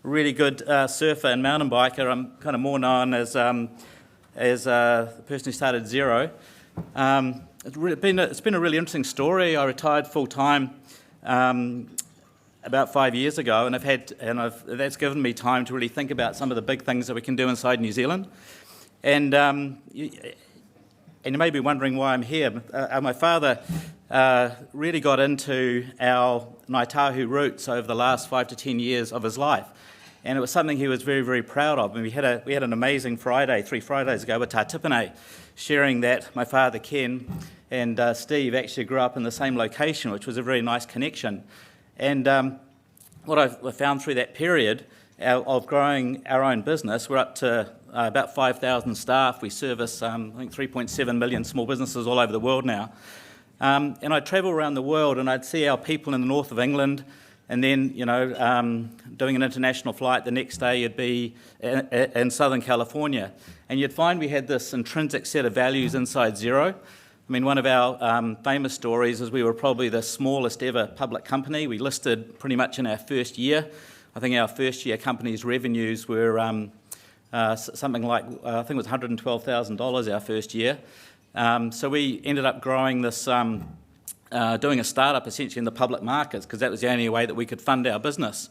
really good surfer and mountain biker. I'm kind of more known as the person who started Xero. It's been a really interesting story. I retired full time about 5 years ago, and that's given me time to really think about some of the big things that we can do inside New Zealand. And you may be wondering why I'm here. My father really got into our Ngāi Tahu roots over the last 5 to 10 years of his life. And it was something he was very, very proud of. And we had an amazing Friday, 3 Fridays ago, with Tā sharing that my father Ken and Steve actually grew up in the same location, which was a very nice connection. And what I've found through that period of growing our own business, we're up to about 5,000 staff. We service, I think, 3.7 million small businesses all over the world now. And I'd travel around the world and I'd see our people in the north of England, and then, doing an international flight, the next day you'd be in Southern California. And you'd find we had this intrinsic set of values inside Xero. I mean, one of our famous stories is we were probably the smallest ever public company. We listed pretty much in our first year. I think our first year company's revenues were something like, I think it was $112,000 our first year. So we ended up growing this, doing a startup essentially in the public markets, because that was the only way that we could fund our business.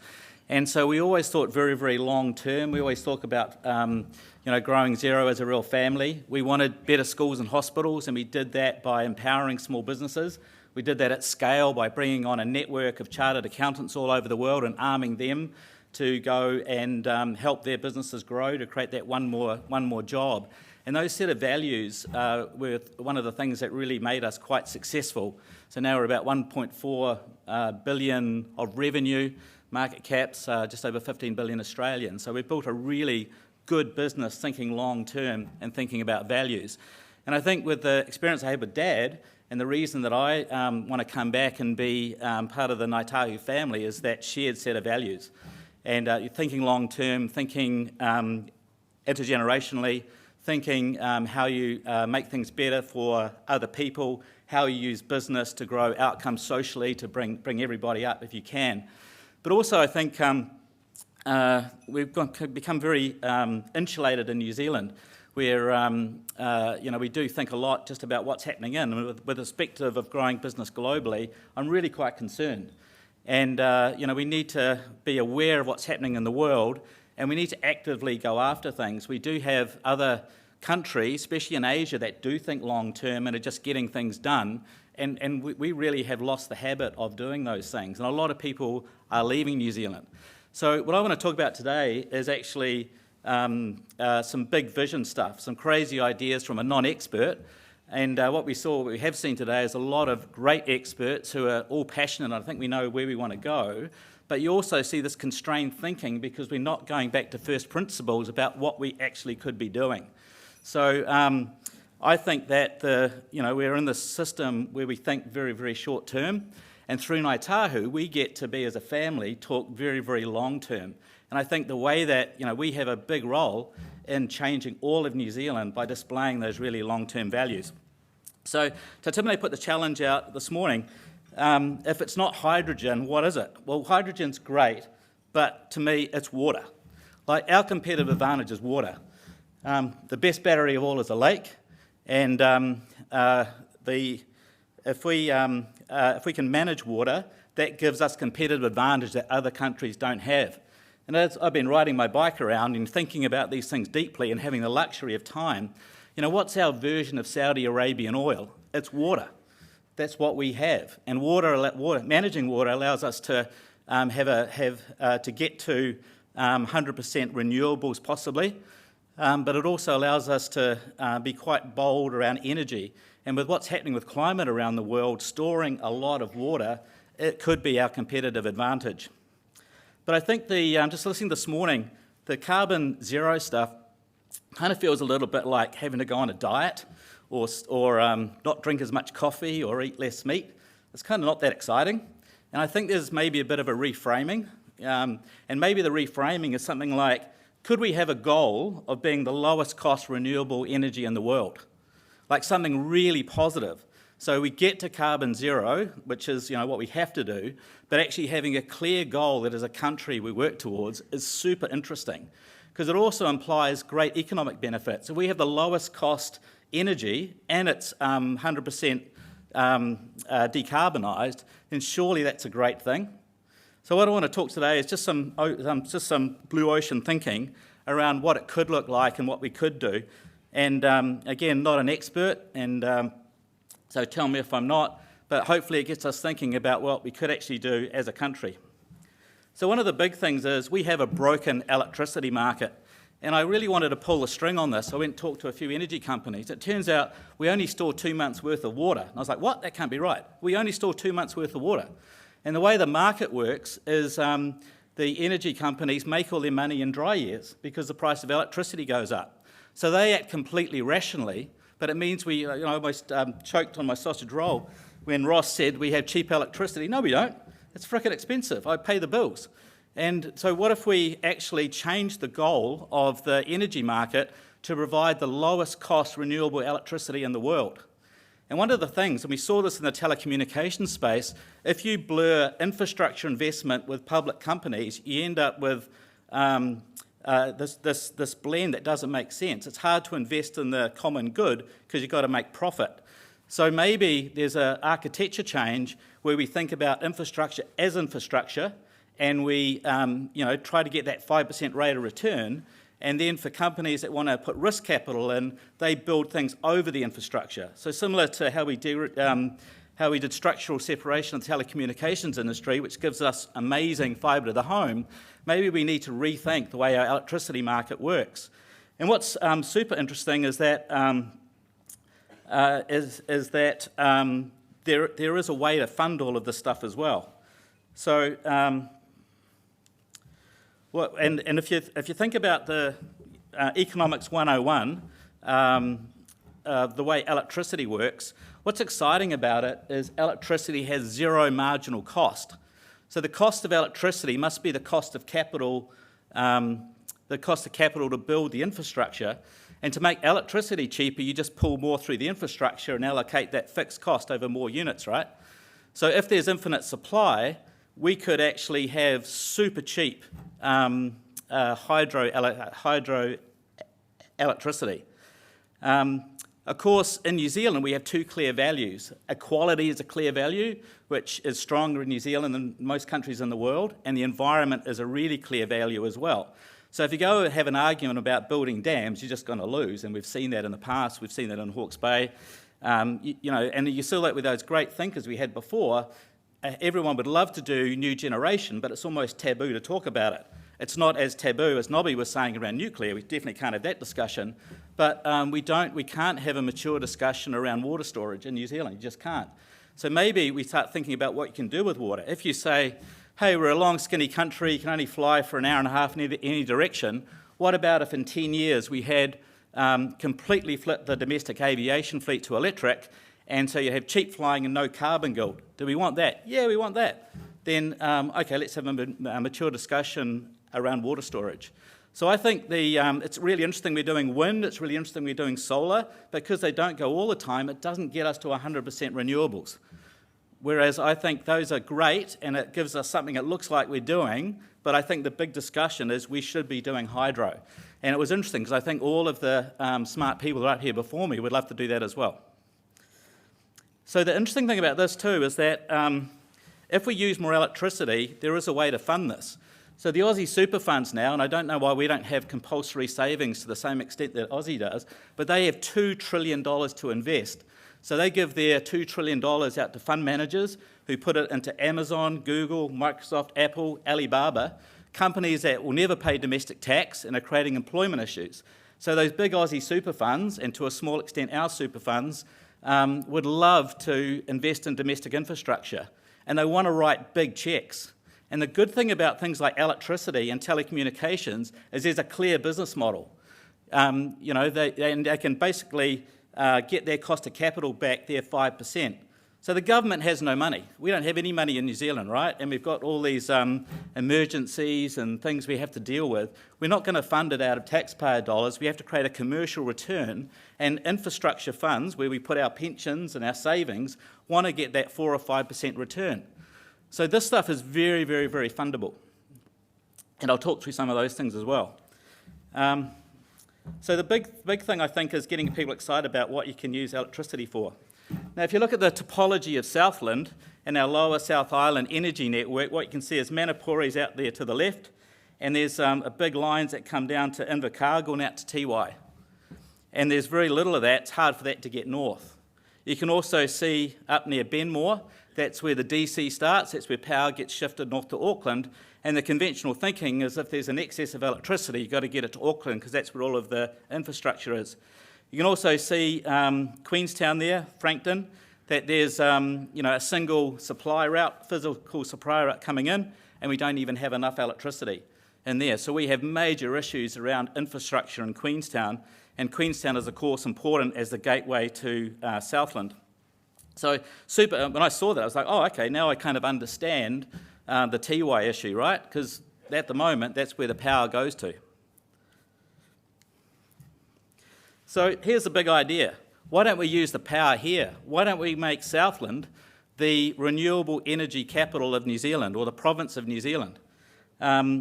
And so we always thought very, very long term. We always talk about growing Xero as a real family. We wanted better schools and hospitals, and we did that by empowering small businesses. We did that at scale by bringing on a network of chartered accountants all over the world and arming them to go and help their businesses grow, to create that one more job. And those set of values were one of the things that really made us quite successful. So now we're about 1.4 billion of revenue, market caps just over 15 billion Australian. So we've built a really good business thinking long term and thinking about values. And I think with the experience I had with Dad, and the reason that I want to come back and be part of the Ngāi Tahu family is that shared set of values. And you're thinking long term, thinking intergenerationally, thinking how you make things better for other people, how you use business to grow outcomes socially, to bring everybody up if you can. But also I think we've become very insulated in New Zealand, where we do think a lot just about what's happening in. And with the perspective of growing business globally, I'm really quite concerned. And we need to be aware of what's happening in the world, and we need to actively go after things. We do have other countries, especially in Asia, that do think long term and are just getting things done. And we really have lost the habit of doing those things. And a lot of people are leaving New Zealand. So what I want to talk about today is actually some big vision stuff, some crazy ideas from a non-expert. And what we have seen today is a lot of great experts who are all passionate, and I think we know where we want to go. But you also see this constrained thinking because we're not going back to first principles about what we actually could be doing. So I think that we're in this system where we think very, very short term, and through Ngāi Tahu we get to be, as a family, talk very, very long term. And I think the way that we have a big role in changing all of New Zealand by displaying those really long-term values. So Timothy put the challenge out this morning. If it's not hydrogen, what is it? Well, hydrogen's great, but to me it's water. Like, our competitive advantage is water. The best battery of all is a lake, and if we can manage water, that gives us competitive advantage that other countries don't have. And as I've been riding my bike around and thinking about these things deeply and having the luxury of time, what's our version of Saudi Arabian oil? It's water. That's what we have. And managing water allows us to to get to 100% renewables possibly, but it also allows us to be quite bold around energy. And with what's happening with climate around the world, storing a lot of water, it could be our competitive advantage. But I think just listening this morning, the carbon zero stuff kind of feels a little bit like having to go on a diet or not drink as much coffee or eat less meat. It's kind of not that exciting. And I think there's maybe a bit of a reframing. And maybe the reframing is something like, could we have a goal of being the lowest cost renewable energy in the world? Like something really positive. So we get to carbon zero, which is what we have to do, but actually having a clear goal that as a country we work towards is super interesting, because it also implies great economic benefits. If we have the lowest cost energy and it's 100% decarbonised, then surely that's a great thing. So what I want to talk today is just some blue ocean thinking around what it could look like and what we could do. And again, not an expert, and so tell me if I'm not, but hopefully it gets us thinking about what we could actually do as a country. So one of the big things is we have a broken electricity market, and I really wanted to pull the string on this. I went and talked to a few energy companies. It turns out we only store 2 months' worth of water. And I was like, what? That can't be right. We only store 2 months' worth of water. And the way the market works is the energy companies make all their money in dry years because the price of electricity goes up. So they act completely rationally, but it means we, I almost choked on my sausage roll when Ross said we have cheap electricity. No, we don't. It's frickin' expensive. I pay the bills. And so what if we actually change the goal of the energy market to provide the lowest cost renewable electricity in the world? And one of the things, and we saw this in the telecommunications space, if you blur infrastructure investment with public companies, you end up with this blend that doesn't make sense. It's hard to invest in the common good because you've got to make profit. So maybe there's an architecture change where we think about infrastructure as infrastructure, and we try to get that 5% rate of return. And then for companies that want to put risk capital in, they build things over the infrastructure. So similar to how we did structural separation of the telecommunications industry, which gives us amazing fibre to the home, maybe we need to rethink the way our electricity market works. And what's super interesting is that there is a way to fund all of this stuff as well. So, if you think about the Economics 101, the way electricity works, what's exciting about it is electricity has zero marginal cost. So the cost of electricity must be the cost of capital, to build the infrastructure. And to make electricity cheaper, you just pull more through the infrastructure and allocate that fixed cost over more units, right? So if there's infinite supply, we could actually have super cheap hydro electricity. Of course, in New Zealand, we have two clear values. Equality is a clear value, which is stronger in New Zealand than most countries in the world, and the environment is a really clear value as well. So if you go and have an argument about building dams, you're just going to lose, and we've seen that in the past. We've seen that in Hawke's Bay. And you saw that with those great thinkers we had before. Everyone would love to do new generation, but it's almost taboo to talk about it. It's not as taboo as Nobby was saying around nuclear. We definitely can't have that discussion. But we can't have a mature discussion around water storage in New Zealand. You just can't. So maybe we start thinking about what you can do with water. If you say, hey, we're a long, skinny country, you can only fly for an hour and a half in any direction, what about if in 10 years we had completely flipped the domestic aviation fleet to electric, and so you have cheap flying and no carbon guilt? Do we want that? Yeah, we want that. Then, okay, let's have a mature discussion around water storage. So I think it's really interesting we're doing wind, it's really interesting we're doing solar, but because they don't go all the time, it doesn't get us to 100% renewables. Whereas I think those are great, and it gives us something that looks like we're doing, but I think the big discussion is we should be doing hydro. And it was interesting, because I think all of the smart people that are up here before me would love to do that as well. So the interesting thing about this too is that if we use more electricity, there is a way to fund this. So the Aussie super funds now, and I don't know why we don't have compulsory savings to the same extent that Aussie does, but they have $2 trillion to invest. So they give their $2 trillion out to fund managers who put it into Amazon, Google, Microsoft, Apple, Alibaba, companies that will never pay domestic tax and are creating employment issues. So those big Aussie super funds, and to a small extent our super funds, would love to invest in domestic infrastructure, and they want to write big checks. And the good thing about things like electricity and telecommunications is there's a clear business model. They can basically get their cost of capital back there 5%. So the government has no money. We don't have any money in New Zealand, right? And we've got all these emergencies and things we have to deal with. We're not going to fund it out of taxpayer dollars. We have to create a commercial return, and infrastructure funds, where we put our pensions and our savings, want to get that 4 or 5% return. So this stuff is very, very, very fundable. And I'll talk through some of those things as well. So the big thing, I think, is getting people excited about what you can use electricity for. Now, if you look at the topology of Southland and our lower South Island energy network, what you can see is Manapori's out there to the left, and there's big lines that come down to Invercargill and out to Tiwai. And there's very little of that. It's hard for that to get north. You can also see up near Benmore, that's where the DC starts, that's where power gets shifted north to Auckland, and the conventional thinking is if there's an excess of electricity, you've got to get it to Auckland because that's where all of the infrastructure is. You can also see Queenstown there, Frankton, that there's a single supply route, physical supply route coming in, and we don't even have enough electricity in there. So we have major issues around infrastructure in Queenstown, and Queenstown is, of course, important as the gateway to Southland. So when I saw that, I was like, oh, okay, now I kind of understand the Tiwai issue, right? Because at the moment, that's where the power goes to. So here's the big idea. Why don't we use the power here? Why don't we make Southland the renewable energy capital of New Zealand, or the province of New Zealand?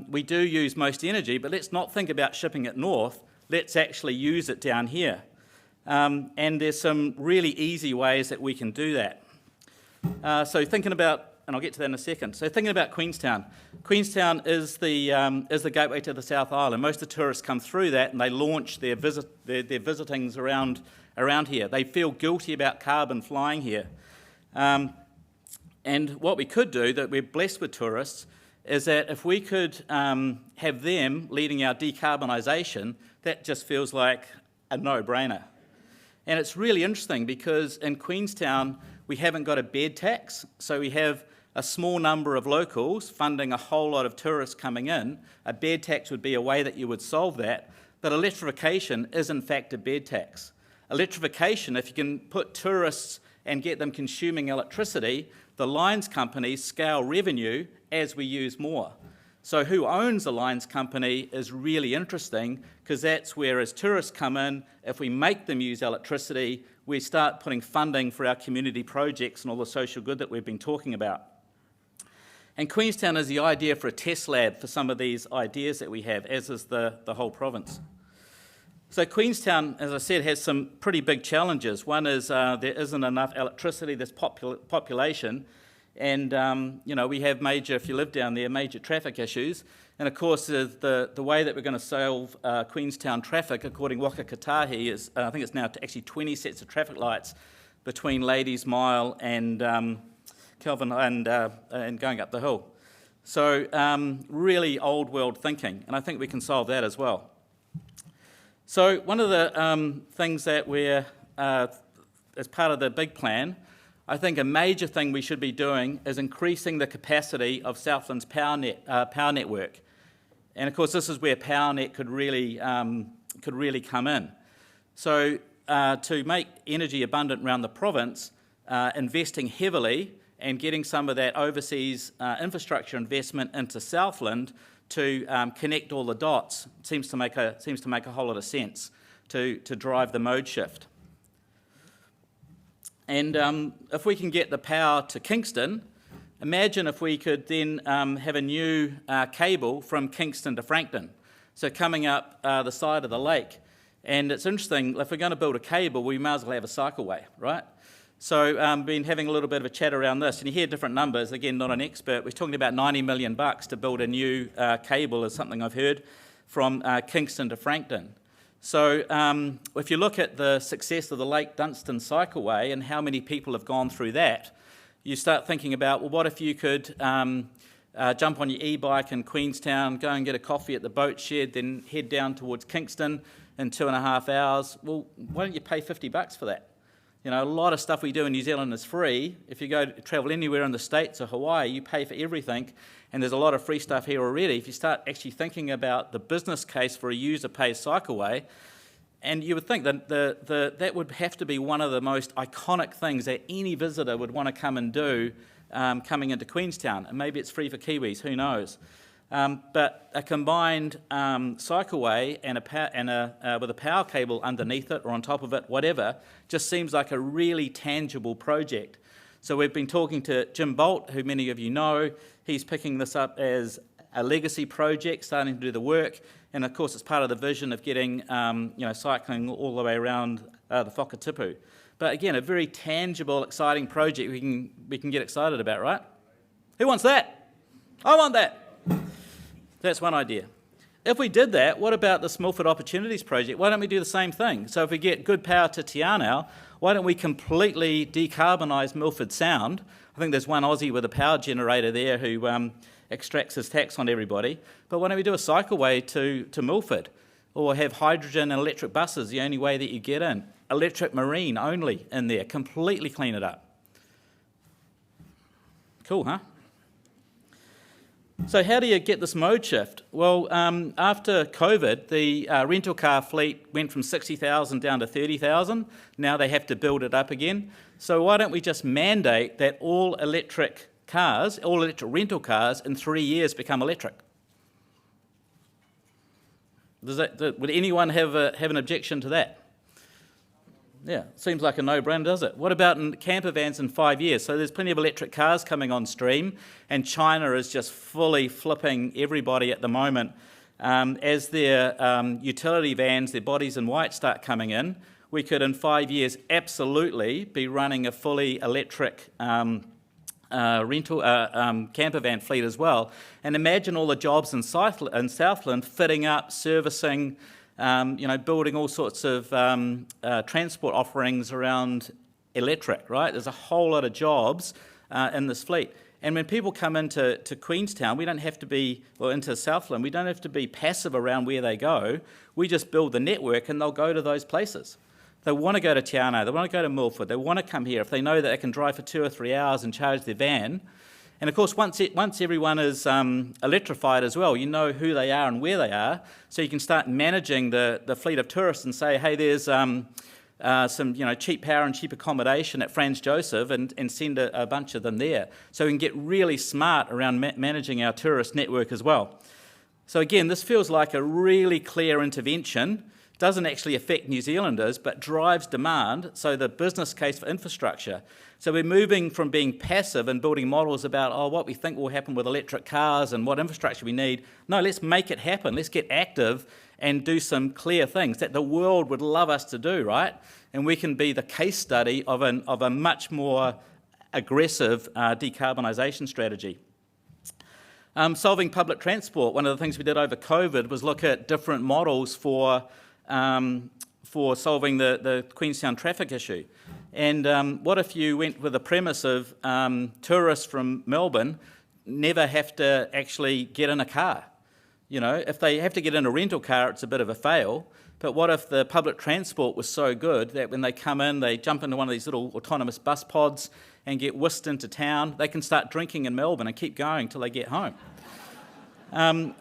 We do use most energy, but let's not think about shipping it north. Let's actually use it down here. And there's some really easy ways that we can do that. So thinking about, and I'll get to that in a second. So thinking about Queenstown. Queenstown is the gateway to the South Island. Most of the tourists come through that and they launch their visitings around here. They feel guilty about carbon flying here. And what we could do, that we're blessed with tourists, is that if we could have them leading our decarbonisation, that just feels like a no-brainer. And it's really interesting because in Queenstown, we haven't got a bed tax, so we have a small number of locals funding a whole lot of tourists coming in. A bed tax would be a way that you would solve that, but electrification is in fact a bed tax. Electrification, if you can put tourists and get them consuming electricity, the lines companies scale revenue as we use more. So who owns the lines company is really interesting, because that's where, as tourists come in, if we make them use electricity, we start putting funding for our community projects and all the social good that we've been talking about. And Queenstown is the idea for a test lab for some of these ideas that we have, as is the whole province. So Queenstown, as I said, has some pretty big challenges. One is there isn't enough electricity, there's population, and we have major, if you live down there, major traffic issues. And of course, the way that we're going to solve Queenstown traffic, according to Waka Kotahi, is I think it's now actually 20 sets of traffic lights between Ladies Mile and Kelvin and going up the hill. So really old world thinking, and I think we can solve that as well. So one of the things that we're, as part of the big plan, I think a major thing we should be doing is increasing the capacity of Southland's power network. And of course, this is where PowerNet could really come in. So to make energy abundant around the province, investing heavily and getting some of that overseas infrastructure investment into Southland to connect all the dots seems to make a whole lot of sense to drive the mode shift. And if we can get the power to Kingston, imagine if we could then have a new cable from Kingston to Frankton, so coming up the side of the lake. And it's interesting, if we're going to build a cable, we might as well have a cycleway, right? So been having a little bit of a chat around this, and you hear different numbers. Again, not an expert. We're talking about $90 million to build a new cable, is something I've heard, from Kingston to Frankton. So if you look at the success of the Lake Dunstan Cycleway and how many people have gone through that, you start thinking about, well, what if you could jump on your e-bike in Queenstown, go and get a coffee at the boat shed, then head down towards Kingston in 2.5 hours? Well, why don't you pay $50 for that? You know, a lot of stuff we do in New Zealand is free. If you go to travel anywhere in the States or Hawaii, you pay for everything, and there's a lot of free stuff here already. If you start actually thinking about the business case for a user-pays cycleway, And you would think that that would have to be one of the most iconic things that any visitor would want to come and do coming into Queenstown. And maybe it's free for Kiwis, who knows. But a combined cycleway with a power cable underneath it or on top of it, whatever, just seems like a really tangible project. So we've been talking to Jim Bolt, who many of you know. He's picking this up as a legacy project, starting to do the work. And of course, it's part of the vision of getting cycling all the way around the Whakatipu. But again, a very tangible, exciting project we can get excited about, right? Who wants that? I want that. That's one idea. If we did that, what about the Milford Opportunities Project? Why don't we do the same thing? So if we get good power to Te Anau, why don't we completely decarbonise Milford Sound? I think there's one Aussie with a power generator there who extracts his tax on everybody. But why don't we do a cycleway to Milford? Or have hydrogen and electric buses, the only way that you get in. Electric marine only in there, completely clean it up. Cool, huh? So how do you get this mode shift? Well, after COVID, the rental car fleet went from 60,000 down to 30,000. Now they have to build it up again. So why don't we just mandate that all electric rental cars in 3 years become electric? Would anyone have an objection to that? Yeah, seems like a no-brainer, does it? What about in camper vans in 5 years? So there's plenty of electric cars coming on stream, and China is just fully flipping everybody at the moment. As their utility vans, their bodies in white, start coming in, we could in 5 years absolutely be running a fully electric rental camper van fleet as well. And imagine all the jobs in Southland fitting up, servicing, building all sorts of transport offerings around electric, right? There's a whole lot of jobs in this fleet. And when people come into Queenstown, we don't have to be, or into Southland, we don't have to be passive around where they go. We just build the network and they'll go to those places. They want to go to Te Anau, they want to go to Milford, they want to come here if they know that they can drive for 2 or 3 hours and charge their van. And of course, once everyone is electrified as well, you know who they are and where they are, so you can start managing the fleet of tourists and say, hey, there's some cheap power and cheap accommodation at Franz Josef, and send a bunch of them there. So we can get really smart around managing our tourist network as well. So again, this feels like a really clear intervention. Doesn't actually affect New Zealanders, but drives demand, so the business case for infrastructure. So we're moving from being passive and building models about, what we think will happen with electric cars and what infrastructure we need. No, let's make it happen. Let's get active and do some clear things that the world would love us to do, right? And we can be the case study of a much more aggressive decarbonisation strategy. Solving public transport. One of the things we did over COVID was look at different models for solving the Queenstown traffic issue. And what if you went with the premise of tourists from Melbourne never have to actually get in a car? If they have to get in a rental car, it's a bit of a fail. But what if the public transport was so good that when they come in, they jump into one of these little autonomous bus pods and get whisked into town, they can start drinking in Melbourne and keep going till they get home.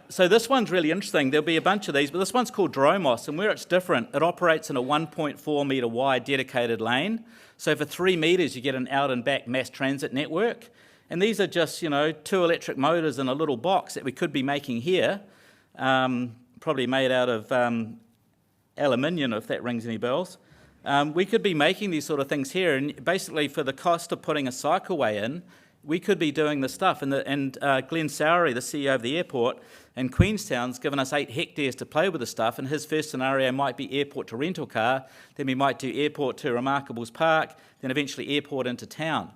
So this one's really interesting. There'll be a bunch of these, but this one's called Dromos, and where it's different, it operates in a 1.4 metre wide dedicated lane. So for 3 metres, you get an out and back mass transit network. And these are just, 2 electric motors in a little box that we could be making here, probably made out of aluminium, if that rings any bells. We could be making these sort of things here, and basically for the cost of putting a cycleway in, we could be doing this stuff. And Glenn Sowery, the CEO of the airport in Queenstown's given us 8 hectares to play with the stuff, and his first scenario might be airport to rental car, then we might do airport to Remarkables Park, then eventually airport into town.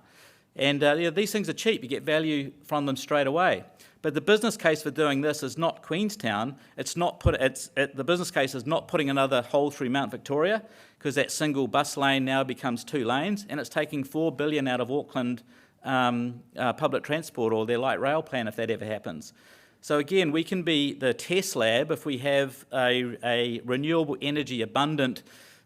And these things are cheap, you get value from them straight away. But the business case for doing this is not Queenstown. The business case is not putting another hole through Mount Victoria, because that single bus lane now becomes 2 lanes, and it's taking $4 billion out of Auckland public transport or their light rail plan if that ever happens. So again, we can be the test lab if we have a renewable energy abundant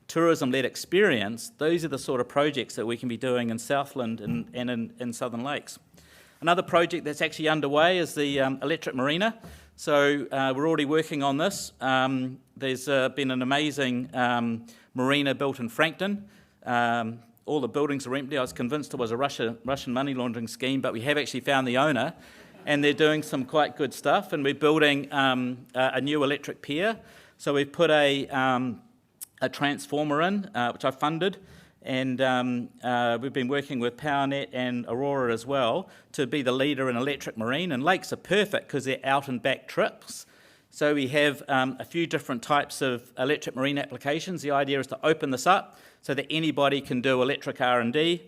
tourism-led experience. Those are the sort of projects that we can be doing in Southland and in Southern Lakes. Another project that's actually underway is the electric marina. So we're already working on this. There's been an amazing marina built in Frankton. All the buildings are empty. I was convinced it was a Russian money laundering scheme, but we have actually found the owner, and they're doing some quite good stuff. And we're building a new electric pier. So we've put a transformer in, which I funded, and we've been working with PowerNet and Aurora as well to be the leader in electric marine. And lakes are perfect because they're out and back trips. So we have a few different types of electric marine applications. The idea is to open this up so that anybody can do electric R&D.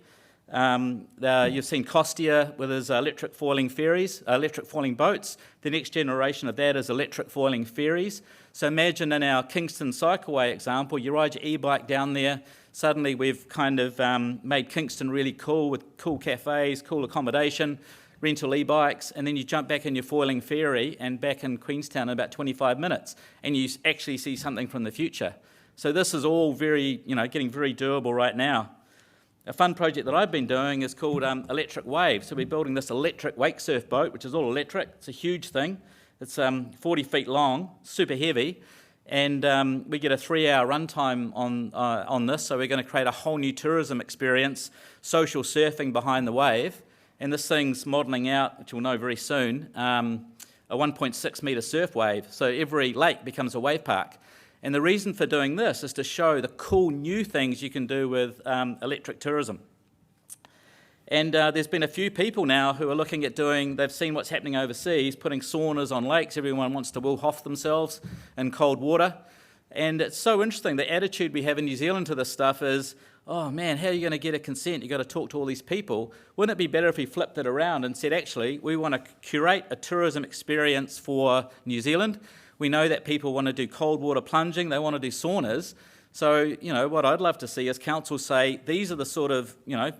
You've seen Costia with his electric foiling ferries, electric foiling boats. The next generation of that is electric foiling ferries. So imagine in our Kingston Cycleway example, you ride your e-bike down there. Suddenly we've kind of made Kingston really cool with cool cafes, cool accommodation, rental e-bikes, and then you jump back in your foiling ferry and back in Queenstown in about 25 minutes, and you actually see something from the future. So this is all very, getting very doable right now. A fun project that I've been doing is called Electric Wave. So we're building this electric wake surf boat, which is all electric. It's a huge thing. It's 40 feet long, super heavy, and we get a 3-hour runtime on this. So we're going to create a whole new tourism experience, social surfing behind the wave. And this thing's modelling out, which we'll know very soon, a 1.6 metre surf wave. So every lake becomes a wave park. And the reason for doing this is to show the cool new things you can do with electric tourism. And there's been a few people now who are looking at they've seen what's happening overseas, putting saunas on lakes. Everyone wants to Wim Hof themselves in cold water. And it's so interesting, the attitude we have in New Zealand to this stuff is, oh man, how are you going to get a consent? You've got to talk to all these people. Wouldn't it be better if we flipped it around and said, actually, we want to curate a tourism experience for New Zealand. We know that people want to do cold water plunging, they want to do saunas. So, what I'd love to see is council say, these are the sort of,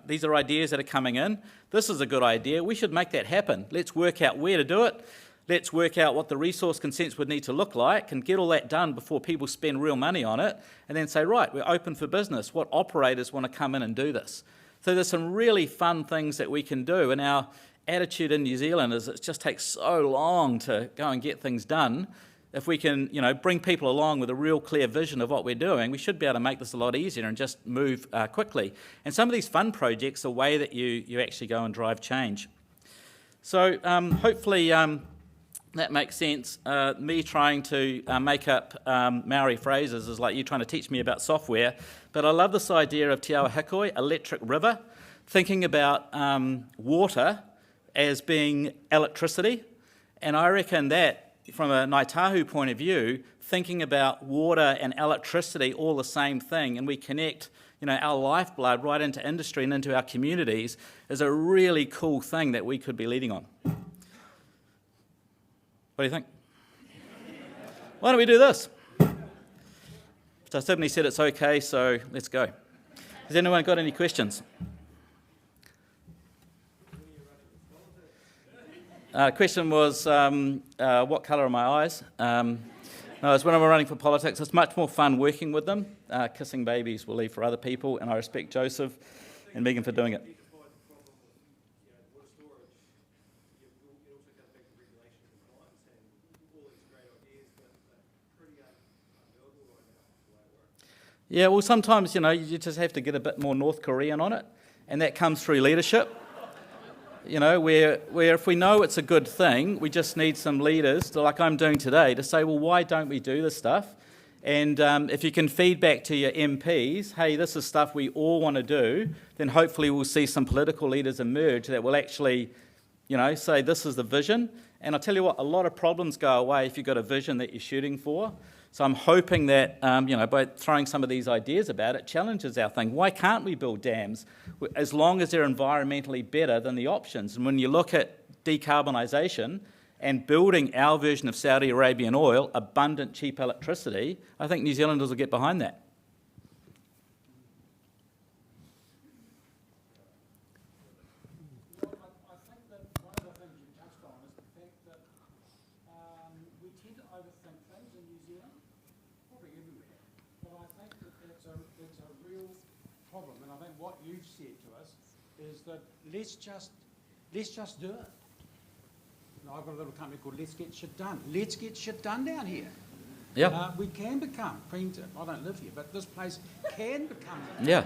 these are ideas that are coming in. This is a good idea. We should make that happen. Let's work out where to do it. Let's work out what the resource consents would need to look like and get all that done before people spend real money on it. And then say, right, we're open for business. What operators want to come in and do this? So there's some really fun things that we can do. And our attitude in New Zealand is it just takes so long to go and get things done. If we can, bring people along with a real clear vision of what we're doing, we should be able to make this a lot easier and just move quickly. And some of these fun projects are a way that you actually go and drive change. So hopefully that makes sense. Me trying to make up Maori phrases is like you trying to teach me about software. But I love this idea of Te Awa Hikoi, electric river, thinking about water as being electricity. And I reckon that, from a Ngāi Tahu point of view, thinking about water and electricity all the same thing, and we connect, our lifeblood right into industry and into our communities, is a really cool thing that we could be leading on. What do you think? Why don't we do this? So Sydney said it's okay, so let's go. Has anyone got any questions? Question was, what colour are my eyes? No, it's when I'm running for politics. It's much more fun working with them. Kissing babies we'll leave for other people, and I respect Joseph and Megan for doing it. Yeah, well, sometimes, you just have to get a bit more North Korean on it, and that comes through leadership. Where if we know it's a good thing, we just need some leaders, like I'm doing today, to say, well, why don't we do this stuff? And if you can feed back to your MPs, hey, this is stuff we all want to do, then hopefully we'll see some political leaders emerge that will actually, say this is the vision. And I'll tell you what, a lot of problems go away if you've got a vision that you're shooting for. So I'm hoping that, by throwing some of these ideas about it, challenges our thing. Why can't we build dams as long as they're environmentally better than the options? And when you look at decarbonisation and building our version of Saudi Arabian oil, abundant, cheap electricity, I think New Zealanders will get behind that. Is that let's just do it. I've got a little company called Let's Get Shit Done. Let's get shit done down here. Yeah. We can become Queensland. I don't live here, but this place can become. Yeah.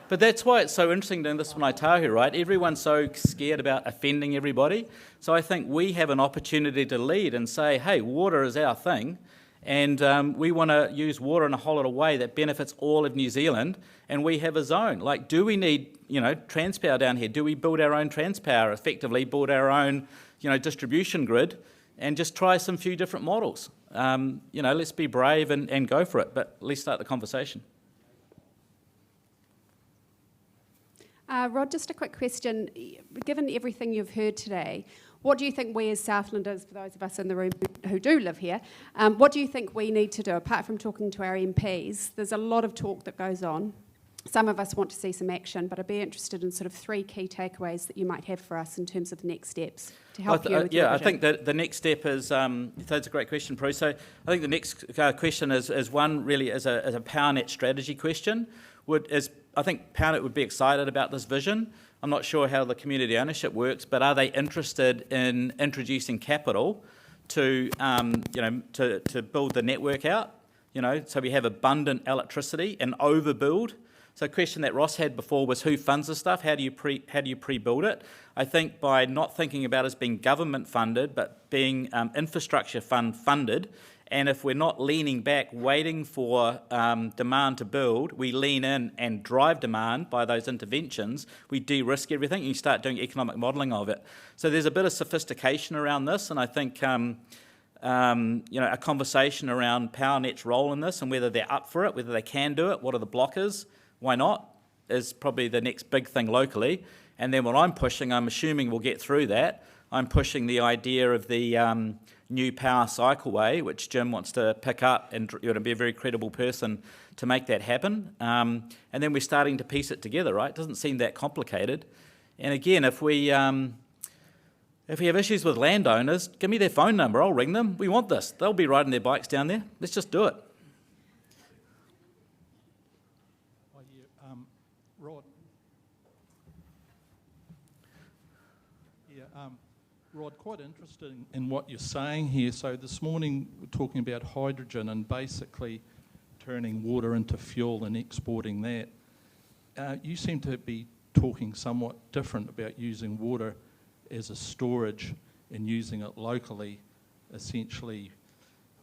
But that's why it's so interesting doing this Whānau Tahu, right? Everyone's so scared about offending everybody. So I think we have an opportunity to lead and say, hey, water is our thing, and we want to use water in a whole lot of way that benefits all of New Zealand, and we have a zone. Like, do we need, Transpower down here? Do we build our own Transpower, effectively build our own, distribution grid, and just try some few different models? Let's be brave and go for it, but let's start the conversation. Rod, just a quick question. Given everything you've heard today, what do you think we as Southlanders, for those of us in the room who do live here, what do you think we need to do, apart from talking to our MPs? There's a lot of talk that goes on. Some of us want to see some action, but I'd be interested in sort of 3 key takeaways that you might have for us in terms of the next steps to help you with your vision. I think that the next step is, that's a great question, Prue. So I think the next question is one really as a PowerNet strategy question. I think PowerNet would be excited about this vision. I'm not sure how the community ownership works, but are they interested in introducing capital to build the network out? So we have abundant electricity and overbuild. So a question that Ross had before was who funds this stuff? How do you pre-build it? I think by not thinking about it as being government funded, but being infrastructure funded, and if we're not leaning back, waiting for demand to build, we lean in and drive demand by those interventions, we de-risk everything and you start doing economic modelling of it. So there's a bit of sophistication around this, and I think a conversation around PowerNet's role in this and whether they're up for it, whether they can do it, what are the blockers, why not, is probably the next big thing locally. And then what I'm pushing, I'm assuming we'll get through that, I'm pushing the idea of the new power cycleway, which Jim wants to pick up and be a very credible person to make that happen. And then we're starting to piece it together, right? It doesn't seem that complicated. And again, if we have issues with landowners, give me their phone number, I'll ring them. We want this. They'll be riding their bikes down there. Let's just do it. Rod. Rod, quite interested in what you're saying here. So this morning we're talking about hydrogen and basically turning water into fuel and exporting that. You seem to be talking somewhat different about using water as a storage and using it locally, essentially,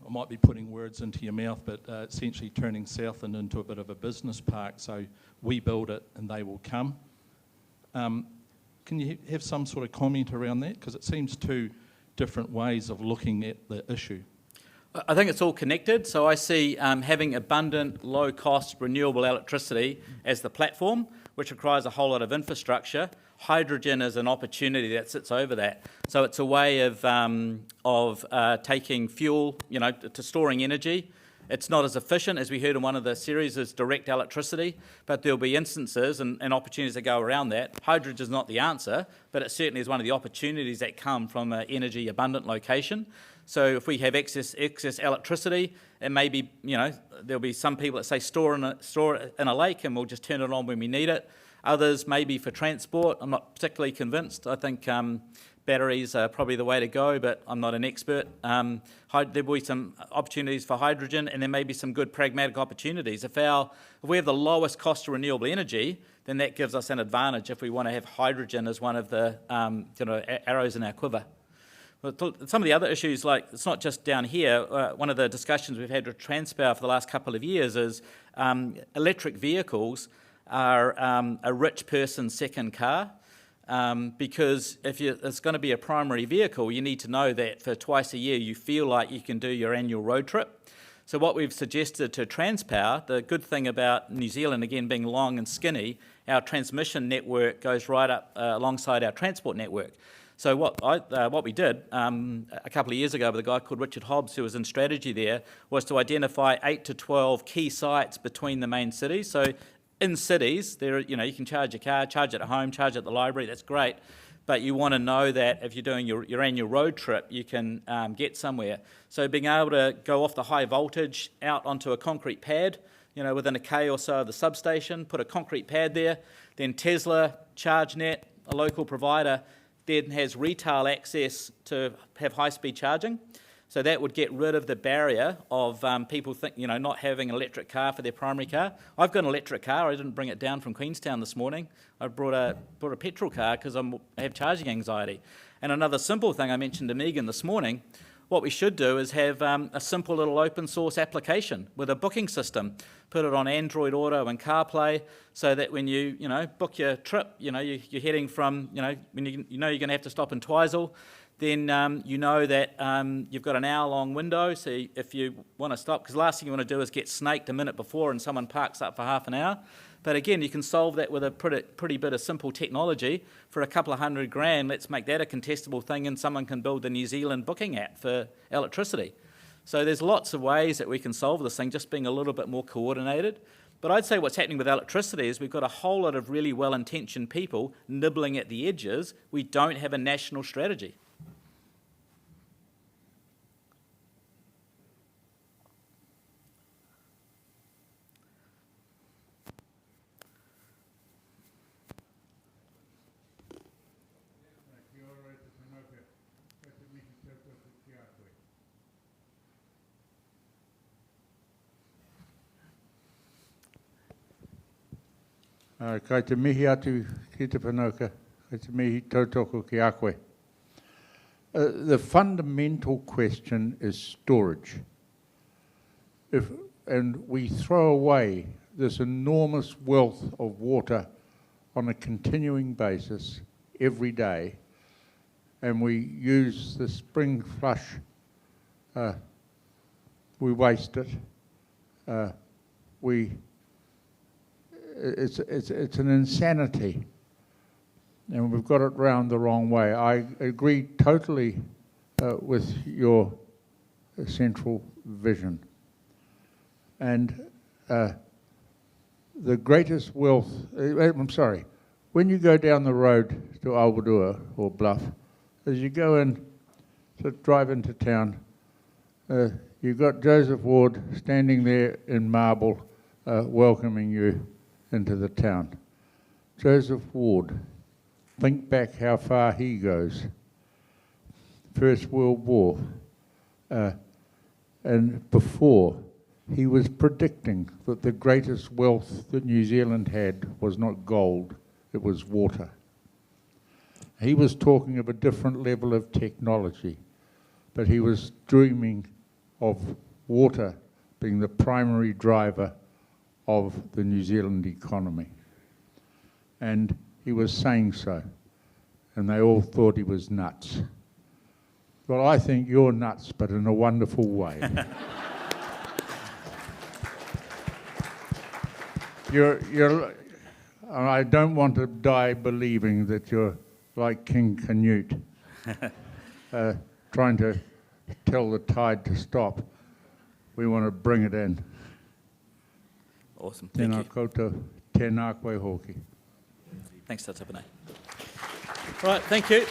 I might be putting words into your mouth, but essentially turning Southland into a bit of a business park, so we build it and they will come. Can you have some sort of comment around that? Because it seems 2 different ways of looking at the issue. I think it's all connected. So I see having abundant, low-cost, renewable electricity as the platform, which requires a whole lot of infrastructure. Hydrogen is an opportunity that sits over that. So it's a way of taking fuel, to storing energy. It's not as efficient, as we heard in one of the series, as direct electricity, but there'll be instances and opportunities that go around that. Hydrogen is not the answer, but it certainly is one of the opportunities that come from an energy abundant location. So if we have excess electricity, it may be, there'll be some people that say store it in a lake and we'll just turn it on when we need it. Others maybe for transport. I'm not particularly convinced. I think batteries are probably the way to go, but I'm not an expert. There will be some opportunities for hydrogen, and there may be some good pragmatic opportunities. If we have the lowest cost of renewable energy, then that gives us an advantage if we want to have hydrogen as one of the arrows in our quiver. But some of the other issues, like it's not just down here, one of the discussions we've had with Transpower for the last couple of years is electric vehicles are a rich person's second car. Because if it's going to be a primary vehicle, you need to know that for twice a year you feel like you can do your annual road trip. So what we've suggested to Transpower, the good thing about New Zealand, again, being long and skinny, our transmission network goes right up alongside our transport network. So what we did a couple of years ago with a guy called Richard Hobbs, who was in strategy there, was to identify 8 to 12 key sites between the main cities. So in cities, you can charge your car, charge it at home, charge it at the library, that's great. But you want to know that if you're doing your annual road trip, you can get somewhere. So being able to go off the high voltage out onto a concrete pad, within a K or so of the substation, put a concrete pad there, then Tesla, ChargeNet, a local provider, then has retail access to have high-speed charging. So that would get rid of the barrier of people not having an electric car for their primary car. I've got an electric car. I didn't bring it down from Queenstown this morning. I brought a petrol car because I have charging anxiety. And another simple thing I mentioned to Megan this morning, what we should do is have a simple little open source application with a booking system. Put it on Android Auto and CarPlay so that when you book your trip, you're heading from, when you're going to have to stop in Twizel, then you know that you've got an hour-long window, so if you want to stop, because the last thing you want to do is get snaked a minute before and someone parks up for half an hour. But again, you can solve that with a pretty bit of simple technology for a couple of $100,000. Let's make that a contestable thing, and someone can build the New Zealand booking app for electricity. So there's lots of ways that we can solve this thing, just being a little bit more coordinated. But I'd say what's happening with electricity is we've got a whole lot of really well-intentioned people nibbling at the edges. We don't have a national strategy. Kai te mihi atu ki te whanauka, kai te mihi tautoko ki a koe. The fundamental question is storage. And we throw away this enormous wealth of water on a continuing basis every day, and we use the spring flush, we waste it. It's an insanity, and we've got it round the wrong way. I agree totally with your central vision. And the greatest wealth, I'm sorry, when you go down the road to Aotearoa or Bluff, as you go in, to drive into town, you've got Joseph Ward standing there in marble welcoming you into the town. Joseph Ward, think back how far he goes. First World War, and before, he was predicting that the greatest wealth that New Zealand had was not gold, it was water. He was talking of a different level of technology, but he was dreaming of water being the primary driver of the New Zealand economy. And he was saying so, and they all thought he was nuts. Well, I think you're nuts, but in a wonderful way. I don't want to die believing that you're like King Canute, trying to tell the tide to stop. We want to bring it in. Awesome, thank you. Tēnā koutou, tēnā koe hoki. Thanks, Tatapane. All right, thank you.